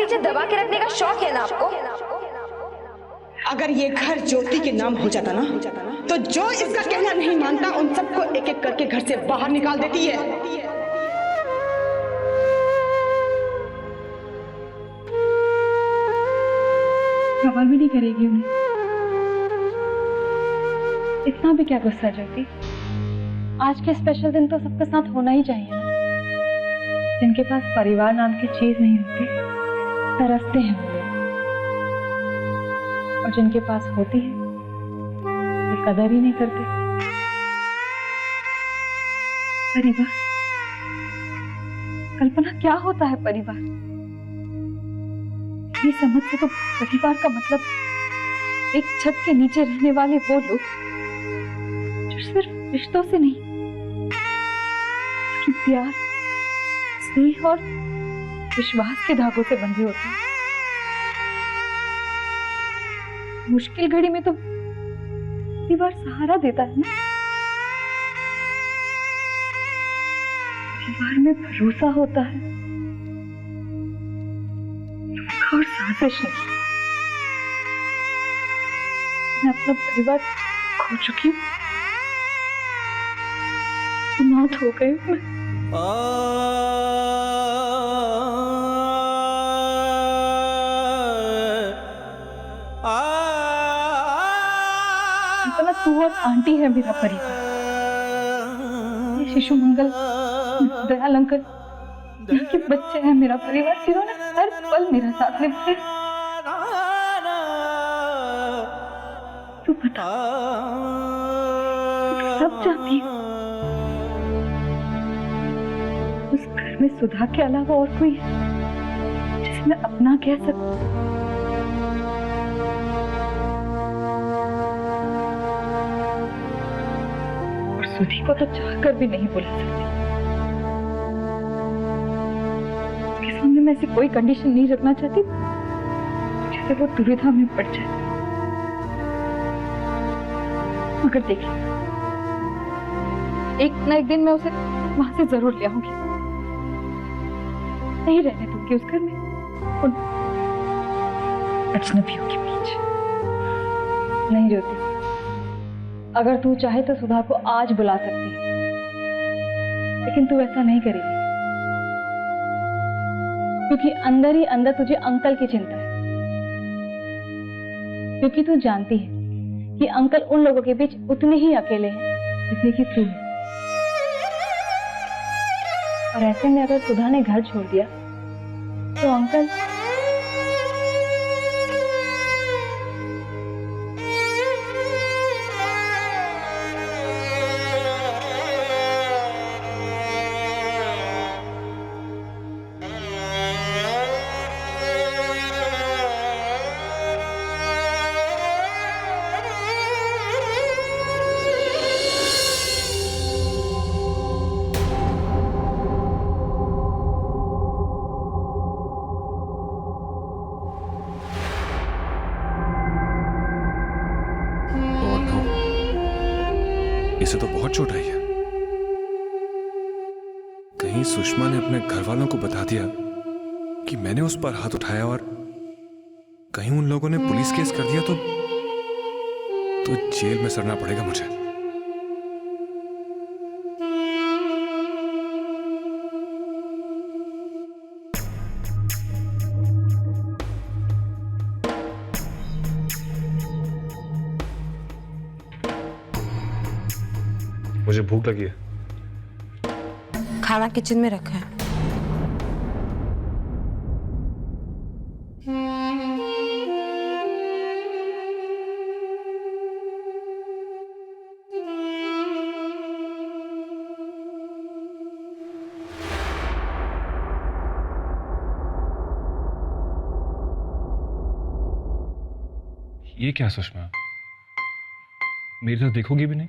नीचे दबा के रखने का शौक है ना आपको? अगर ये घर ज्योति के नाम हो जाता ना तो जो इसका कहना नहीं मानता उन सबको एक एक करके घर से बाहर निकाल देती है। खबर भी नहीं करेगी उन्हें। इतना भी क्या गुस्सा ज्योति? आज के स्पेशल दिन तो सबके साथ होना ही चाहिए ना। जिनके पास परिवार नाम की चीज नहीं होती तरसते हैं वो, और जिनके पास होती है वो कदर ही नहीं करते। परिवार, कल्पना क्या होता है परिवार? ये समझ से तो परिवार का मतलब एक छत के नीचे रहने वाले वो लोग जो सिर्फ रिश्तों से नहीं, प्यार, स्नेह और विश्वास के धागों से बंधे होते हैं। मुश्किल घड़ी में तो परिवार सहारा देता है ना। परिवार में भरोसा होता है और साजिश नहीं। मैं अपना परिवार खो चुकी हूँ, अनाथ हो गई हूँ। तू और आंटी है मेरा परिवार। ये शिशु मंगल, दयाल अंकल, इनके बच्चे हैं मेरा परिवार, जिन्होंने हर पल मेरा साथ निभाया। तू बता, सब जानती हूँ उस घर में सुधा के अलावा और कोई है जिसे मैं अपना कह सकूं? और सुधी को तो चाहकर भी नहीं बुला सकती। उसके सामने मैं ऐसी कोई कंडीशन नहीं रखना चाहती जिससे वो दुविधा में पड़ जाए। मगर देख ले, एक ना एक दिन मैं उसे वहां से जरूर ले आऊंगी। नहीं रहने दूंगी उस घर में उन अजनबियों के बीच। नहीं ज्योति, अगर तू चाहे तो सुधा को आज बुला सकती है, लेकिन तू ऐसा नहीं करेगी क्योंकि अंदर ही अंदर तुझे अंकल की चिंता है। क्योंकि तू जानती है कि अंकल उन लोगों के बीच उतने ही अकेले हैं जितने कि तू है। और ऐसे में अगर सुधा ने घर छोड़ दिया तो अंकल इसे तो बहुत चोट आई है। कहीं सुषमा ने अपने घर वालों को बता दिया कि मैंने उस पर हाथ उठाया और कहीं उन लोगों ने पुलिस केस कर दिया तो जेल में सड़ना पड़ेगा मुझे। मुझे भूख लगी है। खाना किचन में रखा है। ये क्या सुषमा, मेरी तरफ देखोगी भी नहीं?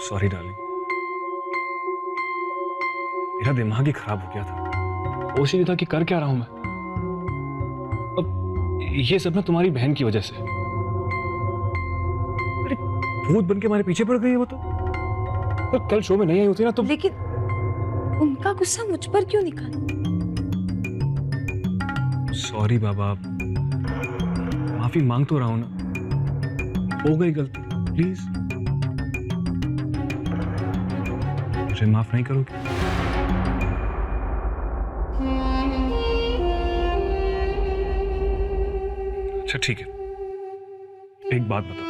सॉरी डार्लिंग, मेरा दिमाग ही खराब हो गया था। होश ही नहीं था कि कर क्या रहा हूं मैं। अब ये सब ना तुम्हारी बहन की वजह से। अरे भूत बन के हमारे पीछे पड़ गई है वो तो। और कल शो में नहीं आई होती ना तो। लेकिन उनका गुस्सा मुझ पर क्यों निकाला? सॉरी बाबा, माफी मांग तो रहा हूं ना। हो गई गलती, प्लीज मुझे माफ नहीं करोगे? अच्छा ठीक है, एक बात बताओ,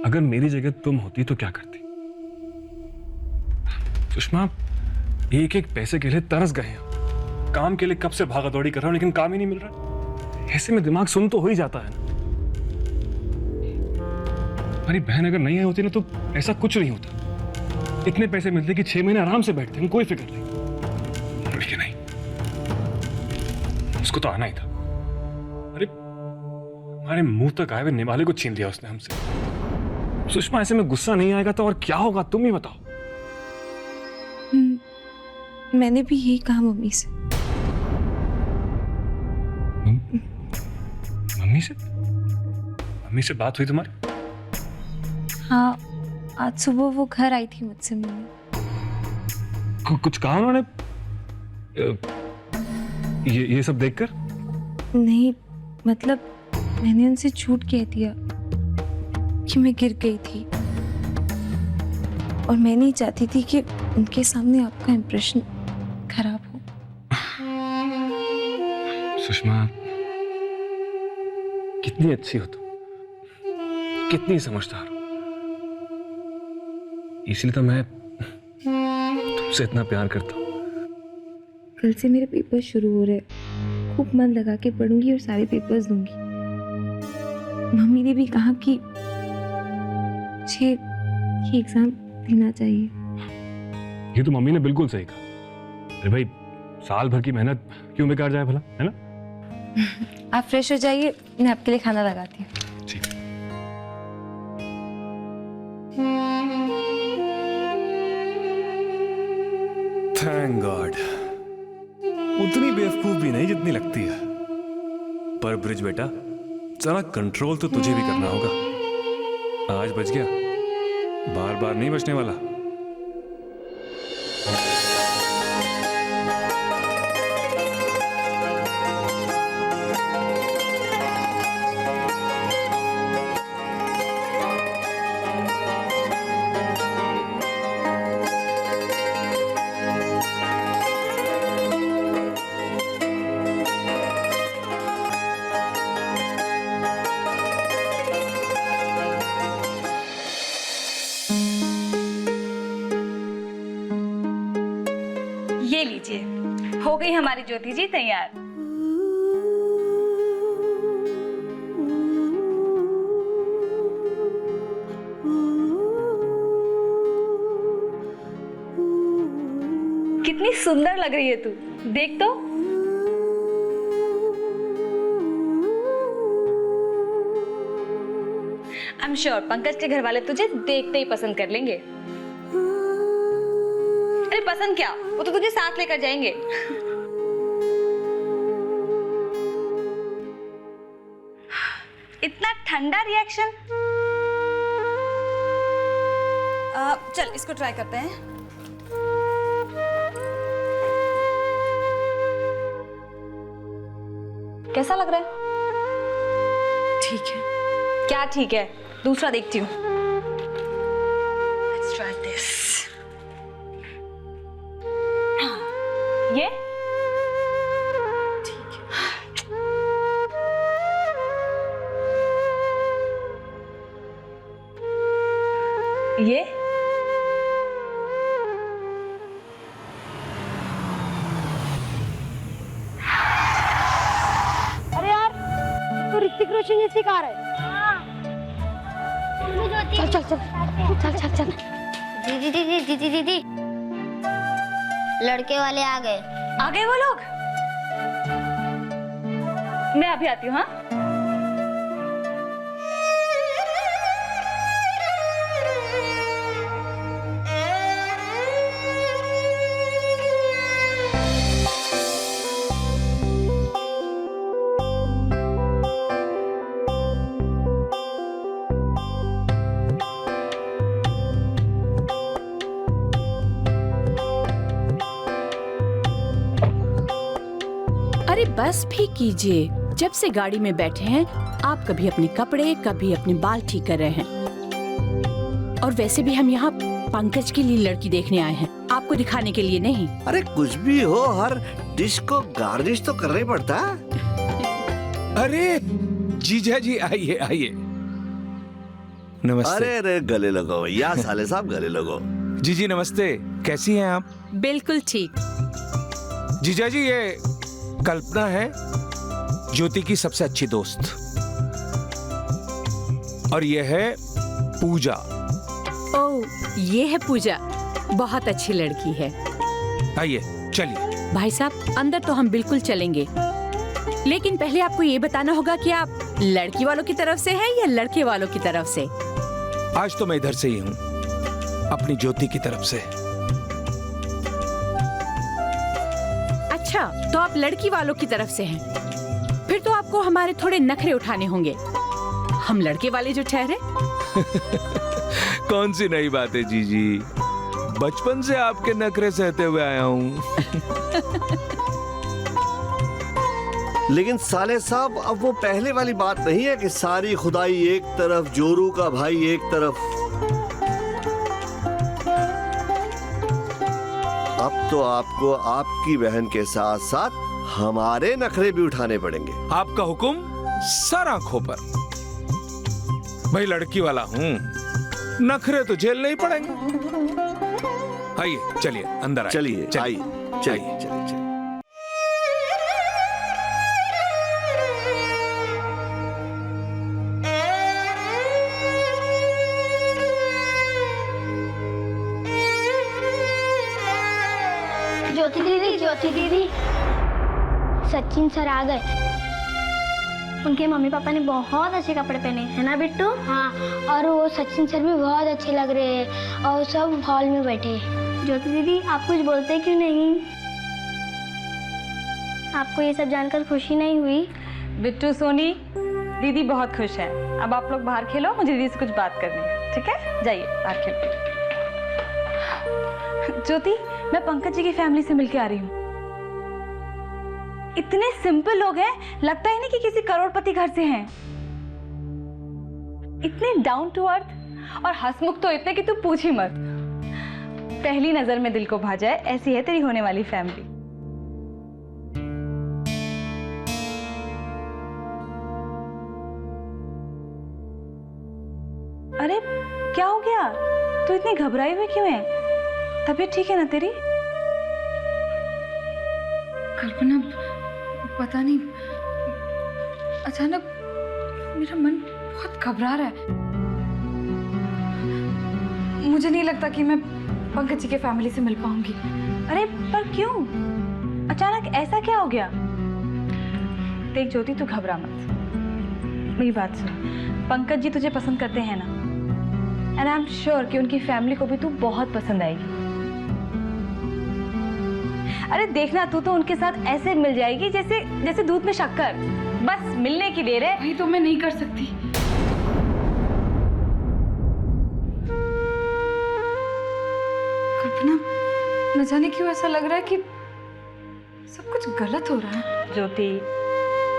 अगर मेरी जगह तुम होती तो क्या करती? सुषमा, एक एक पैसे के लिए तरस गए हैं। काम के लिए कब से भागा दौड़ी कर रहा हूं लेकिन काम ही नहीं मिल रहा। ऐसे में दिमाग सुन तो हो ही जाता है ना। हमारी बहन अगर नहीं आई होती ना तो ऐसा कुछ नहीं होता। इतने पैसे मिलते कि 6 महीने आराम से बैठते हैं, कोई फिक्र नहीं। लेकिन नहीं, उसको तो आना ही था। अरे हमारे मुंह तक आए हुए निवाले को छीन लिया उसने हमसे। सुषमा, ऐसे में गुस्सा नहीं आएगा तो और क्या होगा, तुम ही बताओ। मैंने भी यही कहा मम्मी से। मम्मी से बात हुई तुम्हारी? हाँ, आज सुबह वो घर आई थी मुझसे मिलने। कुछ कहा उन्होंने? ये सब देखकर? नहीं, मतलब मैंने उनसे झूठ कह दिया कि मैं गिर गई थी और मैं नहीं चाहती थी कि उनके सामने आपका इंप्रेशन खराब हो। सुषमा, कितनी अच्छी हो तुम, कितनी समझदार हो। इसलिए तो मैं तुमसे इतना प्यार करता हूँ। कल से मेरे पेपर शुरू हो रहे हैं, खूब मन लगा के पढ़ूंगी और सारे पेपर्स दूंगी। मम्मी ने भी कहा कि मुझे ये एग्जाम देना चाहिए। ये तो मम्मी ने बिल्कुल सही कहा। अरे भाई, साल भर की मेहनत क्यों बेकार जाए भला, है ना? आप फ्रेश हो जाइए, मैं आपके लिए खाना लगाती हूँ। ठीक है। थैंक गॉड, उतनी बेवकूफ भी नहीं जितनी लगती है। पर ब्रिज बेटा, जरा कंट्रोल तो तुझे भी करना होगा। आज बच गया, बार बार नहीं बचने वाला। ये लीजिए, हो गई हमारी ज्योति जी तैयार। कितनी सुंदर लग रही है तू, देख तो। आई एम श्योर पंकज के घर वाले तुझे देखते ही पसंद कर लेंगे। अरे पसंद क्या, वो तो तुझे साथ लेकर जाएंगे। इतना ठंडा रिएक्शन। चल इसको ट्राई करते हैं। कैसा लग रहा है? ठीक है। क्या ठीक है, दूसरा देखती हूँ। Let's try this. ये ठीक है। ये अरे यार, तो ऋतिक रोशन जैसी कार है। चल चल चल चल चल चल। दीदी दीदी दीदी दीदी, लड़के वाले आ गए। आ गए वो लोग। मैं अभी आती हूँ। हाँ, बस भी कीजिए। जब से गाड़ी में बैठे हैं आप कभी अपने कपड़े कभी अपने बाल ठीक कर रहे हैं। और वैसे भी हम यहाँ पंकज के लिए लड़की देखने आए हैं, आपको दिखाने के लिए नहीं। अरे कुछ भी हो, हर डिश को गार्निश तो करना ही पड़ता है। अरे जीजा जी आइए आइए। नमस्ते। अरे अरे गले लगो भैया, साले साहब गले लगो। जीजी नमस्ते, कैसी हैं आप? बिल्कुल ठीक। जीजा जी ये कल्पना है ज्योति की सबसे अच्छी दोस्त, और ये है पूजा। ओह ये है पूजा, बहुत अच्छी लड़की है। आइए चलिए। भाई साहब अंदर तो हम बिल्कुल चलेंगे, लेकिन पहले आपको ये बताना होगा कि आप लड़की वालों की तरफ से हैं या लड़के वालों की तरफ से। आज तो मैं इधर से ही हूँ, अपनी ज्योति की तरफ से। अच्छा तो आप लड़की वालों की तरफ से हैं, फिर तो आपको हमारे थोड़े नखरे उठाने होंगे। हम लड़के वाले जो ठहरे। कौन सी नई बात है जीजी, बचपन से आपके नखरे सहते हुए आया हूँ। लेकिन साले साहब अब वो पहले वाली बात नहीं है कि सारी खुदाई एक तरफ, जोरू का भाई एक तरफ। अब तो आपको आपकी बहन के साथ साथ हमारे नखरे भी उठाने पड़ेंगे। आपका हुक्म सर आंखों पर। भाई लड़की वाला हूँ, नखरे तो झेलने ही पड़ेंगे। आइए चलिए अंदर आइए। चलिए आइए, चलिए चलिए। ज्योति दीदी, सचिन सर आ गए। उनके मम्मी पापा ने बहुत अच्छे कपड़े पहने है ना बिट्टू? हाँ, और वो सचिन सर भी बहुत अच्छे लग रहे हैं और सब हॉल में बैठे। ज्योति दीदी आप कुछ बोलते क्यों नहीं? आपको ये सब जानकर खुशी नहीं हुई? बिट्टू सोनी, दीदी बहुत खुश है। अब आप लोग बाहर खेलो, मुझे दीदी से कुछ बात करनी है। ठीक है जाइए बाहर खेलो। ज्योति मैं पंकज जी की फैमिली से मिलके आ रही हूँ। इतने सिंपल लोग हैं, लगता ही नहीं कि किसी करोड़पति घर से हैं। इतने डाउन टू अर्थ और हंसमुख तो इतने कि तू पूछ ही मत। पहली नजर में दिल को भा जाए, ऐसी है तेरी होने वाली फैमिली। अरे क्या हो गया, तू इतनी घबराई हुई क्यों है? तबीयत ठीक है ना तेरी? कल्पना पता नहीं अचानक मेरा मन बहुत घबरा रहा है। मुझे नहीं लगता कि मैं पंकज जी के फैमिली से मिल पाऊंगी। अरे पर क्यों, अचानक ऐसा क्या हो गया? देख ज्योति तू घबरा मत, मेरी बात सुन। पंकज जी तुझे पसंद करते हैं ना, एंड आई एम श्योर कि उनकी फैमिली को भी तू बहुत पसंद आएगी। अरे देखना, तू तो उनके साथ ऐसे मिल जाएगी जैसे जैसे दूध में शक्कर। बस मिलने की देर है। वही तो मैं नहीं कर सकती। कल्पना न जाने क्यों ऐसा लग रहा है कि सब कुछ गलत हो रहा है। ज्योति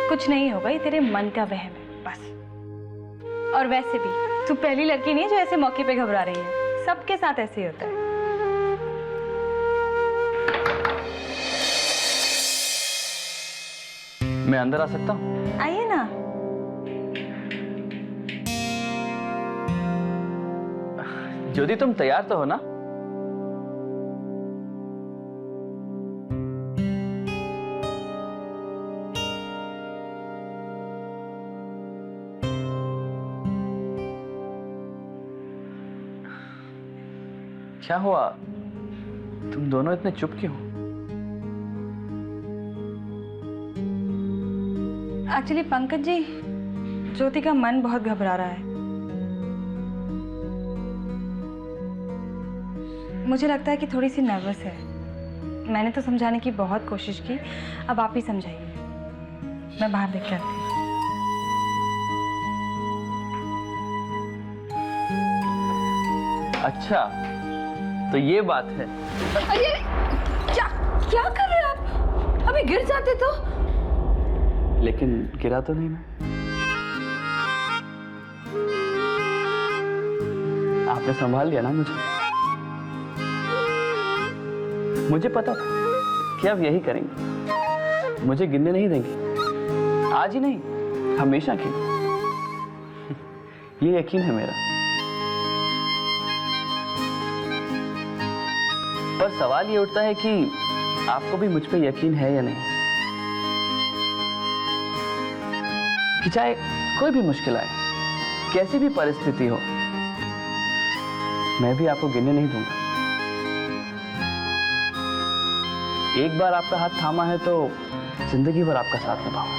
कुछ नहीं होगा, ये तेरे मन का वहम है बस। और वैसे भी तू पहली लड़की नहीं है जो ऐसे मौके पे घबरा रही है, सबके साथ ऐसे ही होता है। मैं अंदर आ सकता हूँ? आइए ना। ज्योति तुम तैयार तो हो ना? क्या हुआ, तुम दोनों इतने चुप क्यों हो? एक्चुअली पंकज जी, ज्योति का मन बहुत घबरा रहा है। मुझे लगता है कि थोड़ी सी नर्वस है। मैंने तो समझाने की बहुत कोशिश की, अब आप ही समझाइए। मैं बाहर देख के आती हूँ। अच्छा तो ये बात है। अरे क्या क्या कर रहे हैं आप? अभी गिर जाते तो। लेकिन गिरा तो नहीं मैं। आपने संभाल लिया ना मुझे। मुझे पता था कि आप यही करेंगे, मुझे गिरने नहीं देंगे, आज ही नहीं हमेशा के लिए। ये यकीन है मेरा। पर सवाल ये उठता है कि आपको भी मुझ पे यकीन है या नहीं, कि चाहे कोई भी मुश्किल आए, कैसी भी परिस्थिति हो, मैं भी आपको गिरने नहीं दूंगा। एक बार आपका हाथ थामा है तो जिंदगी भर आपका साथ निभाऊंगा।